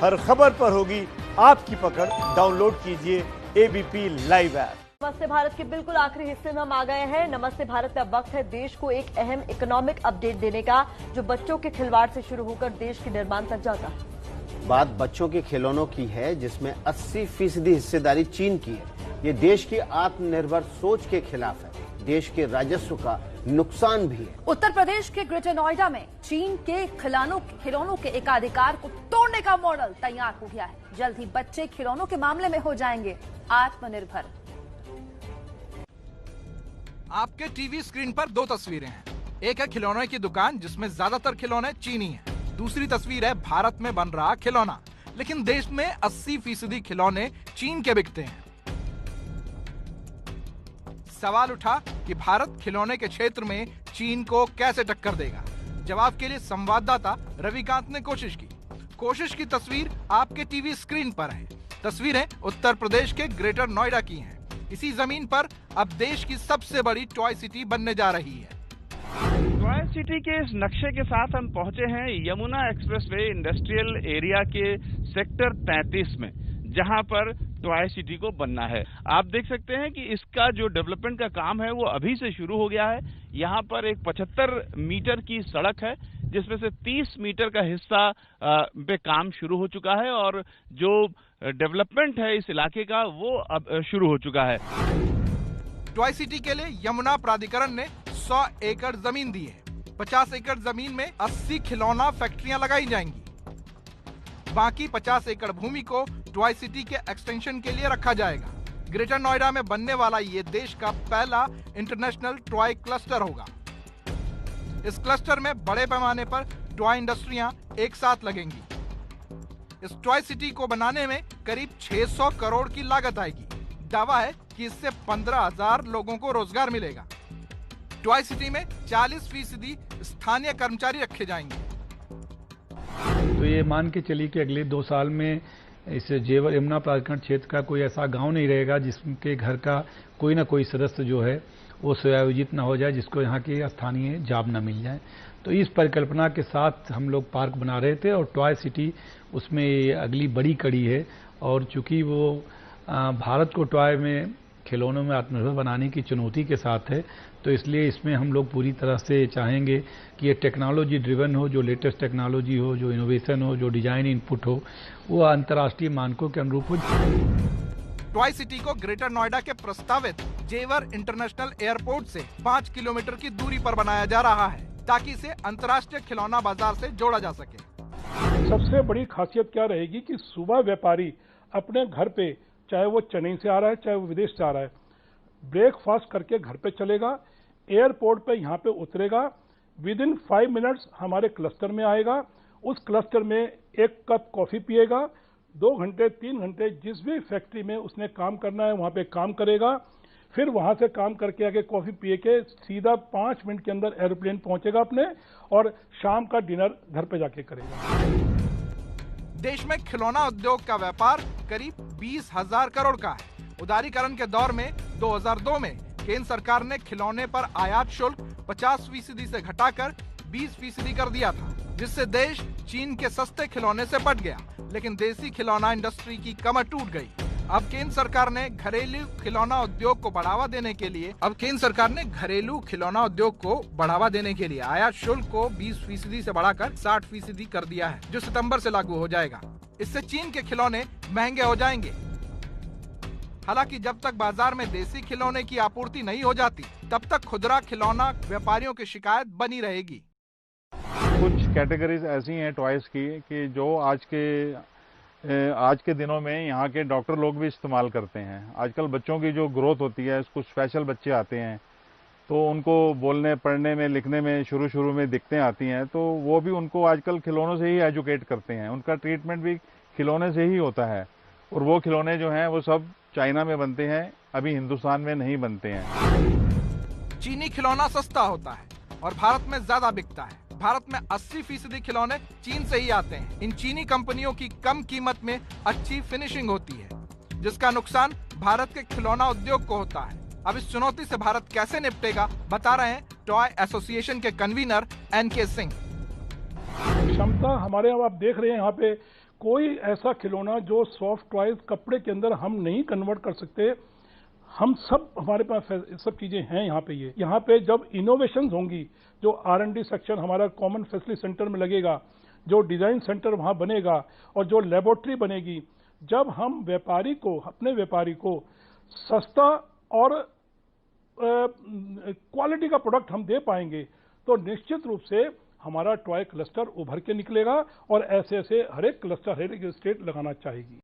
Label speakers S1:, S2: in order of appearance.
S1: हर खबर पर होगी आपकी पकड़। डाउनलोड कीजिए एबीपी लाइव ऐप।
S2: नमस्ते भारत के बिल्कुल आखिरी हिस्से में हम आ गए हैं। नमस्ते भारत में अब वक्त है देश को एक अहम इकोनॉमिक अपडेट देने का, जो बच्चों के खिलवाड़ से शुरू होकर देश के निर्माण तक जाता है।
S3: बात बच्चों के खिलौनों की है, जिसमें 80% हिस्सेदारी चीन की है। ये देश की आत्मनिर्भर सोच के खिलाफ है, देश के राजस्व का नुकसान भी है।
S4: उत्तर प्रदेश के ग्रेटर नोएडा में चीन के खिलौनों के एकाधिकार को तोड़ने का मॉडल तैयार हो गया है। जल्द ही बच्चे खिलौनों के मामले में हो जाएंगे आत्मनिर्भर।
S5: आपके टीवी स्क्रीन पर दो तस्वीरें हैं। एक है खिलौने की दुकान जिसमें ज्यादातर खिलौने चीनी हैं। दूसरी तस्वीर है भारत में बन रहा खिलौना, लेकिन देश में 80% खिलौने चीन के बिकते हैं। सवाल उठा कि भारत खिलौने के क्षेत्र में चीन को कैसे टक्कर देगा। जवाब के लिए संवाददाता रविकांत ने कोशिश की तस्वीर आपके टीवी स्क्रीन पर है। तस्वीरें उत्तर प्रदेश के ग्रेटर नोएडा की हैं। इसी जमीन पर अब देश की सबसे बड़ी टॉय सिटी बनने जा रही है।
S6: टॉय सिटी के इस नक्शे के साथ हम पहुंचे हैं यमुना एक्सप्रेसवे इंडस्ट्रियल एरिया के सेक्टर 33 में, जहां पर टॉय सिटी को बनना है। आप देख सकते हैं कि इसका जो डेवलपमेंट का काम है वो अभी से शुरू हो गया है। यहाँ पर एक 75 मीटर की सड़क है, जिसमें से 30 मीटर का हिस्सा पे काम शुरू हो चुका है और जो डेवलपमेंट है इस इलाके का वो अब शुरू हो चुका है।
S5: टॉय सिटी के लिए यमुना प्राधिकरण ने 100 एकड़ जमीन दी है। 50 एकड़ जमीन में 80 खिलौना फैक्ट्रियां लगाई जाएंगी। बाकी 50 एकड़ भूमि को टॉय सिटी के एक्सटेंशन के लिए रखा जाएगा। ग्रेटर नोएडा में बनने वाला ये देश का पहला इंटरनेशनल टॉय क्लस्टर होगा। इस क्लस्टर में बड़े पैमाने पर टॉय इंडस्ट्रियां एक साथ लगेंगी। इस टॉय सिटी को बनाने में करीब 600 करोड़ की लागत आएगी। दावा है कि इससे 15,000 लोगों को रोजगार मिलेगा। टॉय सिटी में 40% स्थानीय कर्मचारी रखे जाएंगे।
S7: तो ये मान के चलिए कि अगले 2 साल में इस जेवर यमुना प्राधिकरण क्षेत्र का कोई ऐसा गांव नहीं रहेगा जिसके घर का कोई ना कोई सदस्य जो है वो स्वयोजित ना हो जाए, जिसको यहाँ की स्थानीय जॉब ना मिल जाए। तो इस परिकल्पना के साथ हम लोग पार्क बना रहे थे और टॉय सिटी उसमें अगली बड़ी कड़ी है। और चूंकि वो भारत को टॉय में खिलौनों में आत्मनिर्भर बनाने की चुनौती के साथ है, तो इसलिए इसमें हम लोग पूरी तरह से चाहेंगे कि ये टेक्नोलॉजी ड्रिवन हो, जो लेटेस्ट टेक्नोलॉजी हो, जो इनोवेशन हो, जो डिजाइन इनपुट हो, वो अंतर्राष्ट्रीय मानकों के अनुरूप हो।
S5: टॉय सिटी को ग्रेटर नोएडा के प्रस्तावित जेवर इंटरनेशनल एयरपोर्ट से 5 किलोमीटर की दूरी पर बनाया जा रहा है, ताकि इसे अंतर्राष्ट्रीय खिलौना बाजार से जोड़ा जा सके।
S8: सबसे बड़ी खासियत क्या रहेगी कि सुबह व्यापारी अपने घर पे, चाहे वो चेन्नई से आ रहा है चाहे वो विदेश से आ रहा है, ब्रेकफास्ट करके घर पे चलेगा, एयरपोर्ट पे यहाँ पे उतरेगा, विद इन 5 मिनट्स हमारे क्लस्टर में आएगा। उस क्लस्टर में 1 कप कॉफी पिएगा, 2 घंटे 3 घंटे जिस भी फैक्ट्री में उसने काम करना है वहाँ पे काम करेगा। फिर वहाँ से काम करके आके कॉफी पिए के सीधा 5 मिनट के अंदर एरोप्लेन पहुँचेगा अपने, और शाम का डिनर घर पे जाके करेगा।
S5: देश में खिलौना उद्योग का व्यापार करीब 20,000 करोड़ का है। उदारीकरण के दौर में 2002 में केंद्र सरकार ने खिलौने पर आयात शुल्क 50% से घटाकर 20% कर दिया था, जिससे देश चीन के सस्ते खिलौने से पट गया। लेकिन देसी खिलौना इंडस्ट्री की कमर टूट गई। अब केंद्र सरकार ने घरेलू खिलौना उद्योग को बढ़ावा देने के लिए आयात शुल्क को 20% से बढ़ाकर 60% कर दिया है, जो सितंबर से लागू हो जाएगा। इससे चीन के खिलौने महंगे हो जाएंगे। हालांकि जब तक बाजार में देसी खिलौने की आपूर्ति नहीं हो जाती, तब तक खुदरा खिलौना व्यापारियों की शिकायत बनी रहेगी।
S9: कुछ कैटेगरीज ऐसी हैं टॉयज की कि जो आज के दिनों में यहाँ के डॉक्टर लोग भी इस्तेमाल करते हैं। आजकल बच्चों की जो ग्रोथ होती है, कुछ स्पेशल बच्चे आते हैं तो उनको बोलने, पढ़ने में, लिखने में शुरू में दिक्कतें आती हैं, तो वो भी उनको आजकल खिलौनों से ही एजुकेट करते हैं। उनका ट्रीटमेंट भी खिलौने से ही होता है। और वो खिलौने जो हैं वो सब चाइना में बनते हैं, अभी हिंदुस्तान में नहीं बनते हैं।
S5: चीनी खिलौना सस्ता होता है और भारत में ज्यादा बिकता है। भारत में 80% खिलौने चीन से ही आते हैं। इन चीनी कंपनियों की कम कीमत में अच्छी फिनिशिंग होती है, जिसका नुकसान भारत के खिलौना उद्योग को होता है। अब इस चुनौती से भारत कैसे निपटेगा, बता रहे हैं टॉय एसोसिएशन के कन्वीनर NK सिंह।
S8: क्षमता हमारे, अब आप देख रहे हैं यहाँ पे कोई ऐसा खिलौना जो सॉफ्ट टॉयज कपड़े के अंदर हम नहीं कन्वर्ट कर सकते। हम सब, हमारे पास सब चीजें हैं यहाँ पे। ये यहाँ पे जब इनोवेशंस होंगी, जो R&D सेक्शन हमारा कॉमन फैसिलिटी सेंटर में लगेगा, जो डिजाइन सेंटर वहां बनेगा और जो लेबोरेटरी बनेगी, जब हम व्यापारी को, अपने व्यापारी को सस्ता और क्वालिटी का प्रोडक्ट हम दे पाएंगे, तो निश्चित रूप से हमारा टॉय क्लस्टर उभर के निकलेगा और ऐसे ऐसे हर एक क्लस्टर, हर एक स्टेट लगाना चाहेगी।